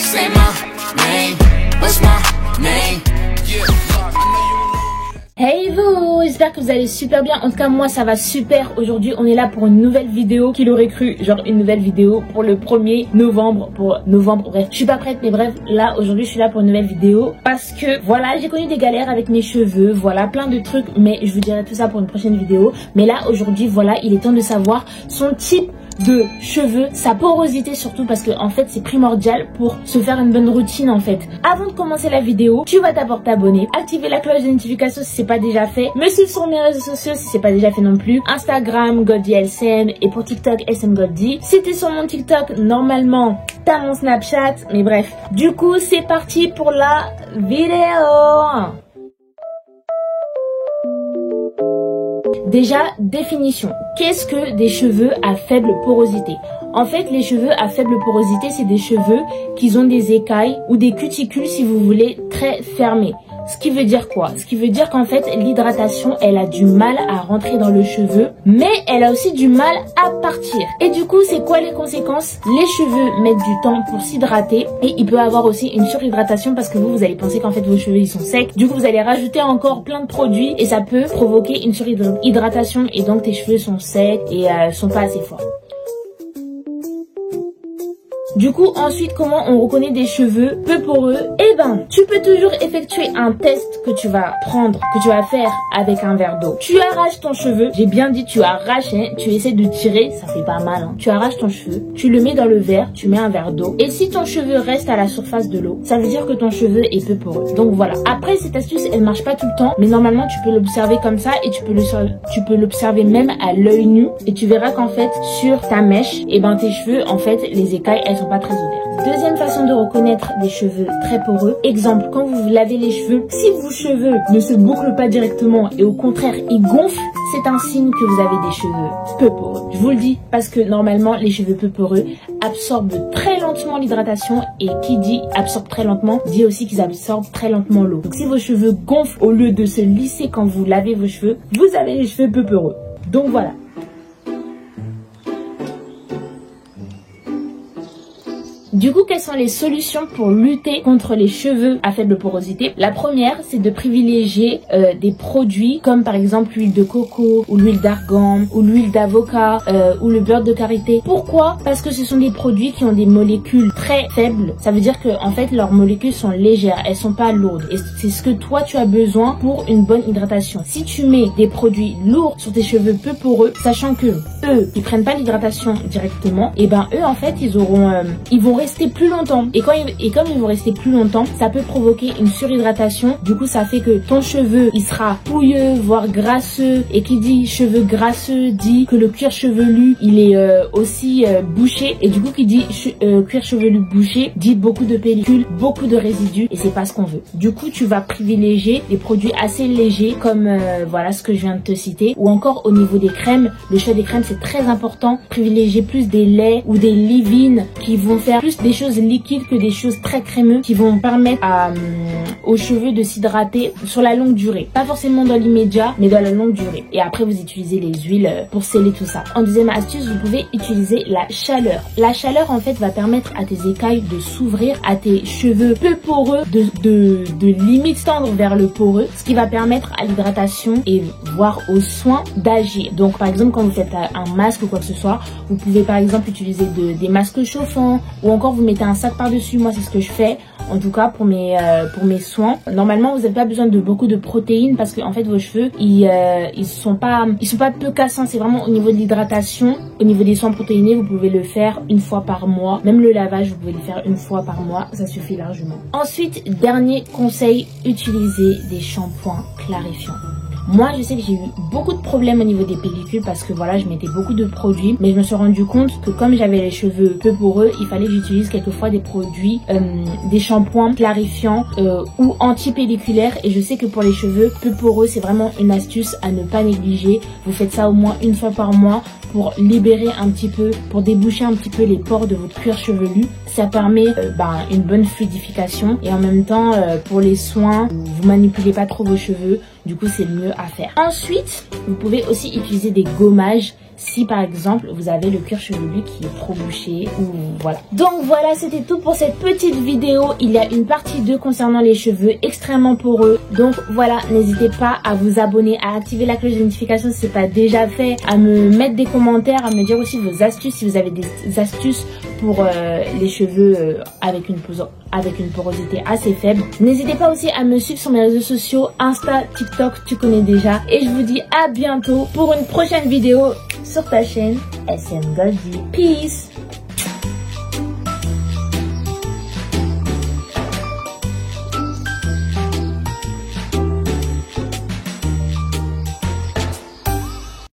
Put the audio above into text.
Say my name, what's my name? Hey vous, j'espère que vous allez super bien. En tout cas moi ça va super. Aujourd'hui on est là pour une nouvelle vidéo. Qui l'aurait cru, genre une nouvelle vidéo pour le 1er novembre. Pour novembre, bref, je suis pas prête mais bref, là aujourd'hui je suis là pour une nouvelle vidéo. Parce que voilà, j'ai connu des galères avec mes cheveux. Voilà, plein de trucs, mais je vous dirai tout ça pour une prochaine vidéo. Mais là aujourd'hui voilà, il est temps de savoir son type de cheveux, sa porosité surtout, parce que en fait c'est primordial pour se faire une bonne routine en fait. Avant de commencer la vidéo, tu vas d'abord t'abonner, activer la cloche de notification si c'est pas déjà fait, me suivre sur mes réseaux sociaux si c'est pas déjà fait non plus, Instagram GoldieLCM et pour TikTok SMGoldie. Si t'es sur mon TikTok, normalement t'as mon Snapchat, mais bref. Du coup c'est parti pour la vidéo. Déjà, définition. Qu'est-ce que des cheveux à faible porosité? En fait, les cheveux à faible porosité, c'est des cheveux qui ont des écailles ou des cuticules, si vous voulez, très fermées. Ce qui veut dire quoi? Ce qui veut dire qu'en fait, l'hydratation, elle a du mal à rentrer dans le cheveu, mais elle a aussi du mal à partir. Et du coup, c'est quoi les conséquences? Les cheveux mettent du temps pour s'hydrater et il peut avoir aussi une surhydratation parce que vous allez penser qu'en fait, vos cheveux, ils sont secs. Du coup, vous allez rajouter encore plein de produits et ça peut provoquer une surhydratation et donc tes cheveux sont secs et sont pas assez forts. Du coup, ensuite, comment on reconnaît des cheveux peu poreux? Eh ben, tu peux toujours effectuer un test que tu vas prendre, que tu vas faire avec un verre d'eau. Tu arraches ton cheveu, j'ai bien dit tu arraches, hein, tu essaies de tirer, ça fait pas mal, hein. Tu arraches ton cheveu, tu le mets dans le verre, tu mets un verre d'eau. Et si ton cheveu reste à la surface de l'eau, ça veut dire que ton cheveu est peu poreux. Donc voilà. Après, cette astuce, elle marche pas tout le temps, mais normalement, tu peux l'observer comme ça et tu peux l'observer même à l'œil nu. Et tu verras qu'en fait, sur ta mèche, eh ben, tes cheveux, en fait, les écailles, elles sont pas très ouvertes. Deuxième façon de reconnaître des cheveux très poreux. Exemple, quand vous vous lavez les cheveux, si vos cheveux ne se bouclent pas directement et au contraire ils gonflent, c'est un signe que vous avez des cheveux peu poreux. Je vous le dis parce que normalement les cheveux peu poreux absorbent très lentement l'hydratation et qui dit absorbe très lentement dit aussi qu'ils absorbent très lentement l'eau. Donc si vos cheveux gonflent au lieu de se lisser quand vous lavez vos cheveux, vous avez les cheveux peu poreux. Donc voilà. Du coup, quelles sont les solutions pour lutter contre les cheveux à faible porosité? La première, c'est de privilégier des produits comme par exemple l'huile de coco ou l'huile d'argan ou l'huile d'avocat ou le beurre de karité. Pourquoi? Parce que ce sont des produits qui ont des molécules très faibles. Ça veut dire que en fait leurs molécules sont légères, elles sont pas lourdes. Et c'est ce que toi tu as besoin pour une bonne hydratation. Si tu mets des produits lourds sur tes cheveux peu poreux, sachant que eux, ils prennent pas l'hydratation directement, et ben eux en fait ils vont rester plus longtemps et comme ils vont rester plus longtemps, ça peut provoquer une surhydratation. Du coup ça fait que ton cheveu il sera pouilleux voire grasseux, et qui dit cheveux grasseux dit que le cuir chevelu il est aussi bouché, et du coup qui dit cuir chevelu bouché dit beaucoup de pellicule, beaucoup de résidus, et c'est pas ce qu'on veut. Du coup tu vas privilégier des produits assez légers comme voilà ce que je viens de te citer, ou encore au niveau des crèmes, le choix des crèmes c'est très important. Privilégier plus des laits ou des leave-in qui vont faire plus des choses liquides que des choses très crémeuses, qui vont permettre aux cheveux de s'hydrater sur la longue durée. Pas forcément dans l'immédiat, mais dans la longue durée. Et après, vous utilisez les huiles pour sceller tout ça. En deuxième astuce, vous pouvez utiliser la chaleur. La chaleur, en fait, va permettre à tes écailles de s'ouvrir, à tes cheveux peu poreux de limite tendre vers le poreux, ce qui va permettre à l'hydratation et voire aux soins d'agir. Donc, par exemple, quand vous faites un masque ou quoi que ce soit, vous pouvez par exemple utiliser des masques chauffants, ou encore vous mettez un sac par-dessus. Moi, c'est ce que je fais. En tout cas, pour mes soins. Normalement, vous n'avez pas besoin de beaucoup de protéines parce que en fait, vos cheveux, ils sont pas peu cassants. C'est vraiment au niveau de l'hydratation, au niveau des soins protéinés, vous pouvez le faire une fois par mois. Même le lavage, vous pouvez le faire une fois par mois. Ça suffit largement. Ensuite, dernier conseil, utilisez des shampoings clarifiants. Moi, je sais que j'ai eu beaucoup de problèmes au niveau des pellicules parce que voilà, je mettais beaucoup de produits, mais je me suis rendu compte que comme j'avais les cheveux peu poreux, il fallait que j'utilise quelquefois des produits, des shampoings clarifiants ou anti-pelliculaires. Et je sais que pour les cheveux peu poreux, c'est vraiment une astuce à ne pas négliger. Vous faites ça au moins une fois par mois pour libérer un petit peu, pour déboucher un petit peu les pores de votre cuir chevelu. Ça permet une bonne fluidification et en même temps pour les soins, vous manipulez pas trop vos cheveux. Du coup, c'est le mieux à faire. Ensuite, vous pouvez aussi utiliser des gommages si par exemple vous avez le cuir chevelu qui est trop bouché ou voilà. Donc voilà, c'était tout pour cette petite vidéo. Il y a une partie 2 concernant les cheveux extrêmement poreux. Donc voilà, n'hésitez pas à vous abonner, à activer la cloche de notification si ce n'est pas déjà fait, à me mettre des commentaires, à me dire aussi vos astuces si vous avez des astuces pour les cheveux avec une porosité assez faible. N'hésitez pas aussi à me suivre sur mes réseaux sociaux, Insta, TikTok, tu connais déjà. Et je vous dis à bientôt pour une prochaine vidéo sur ta chaîne SM Goldie. Peace!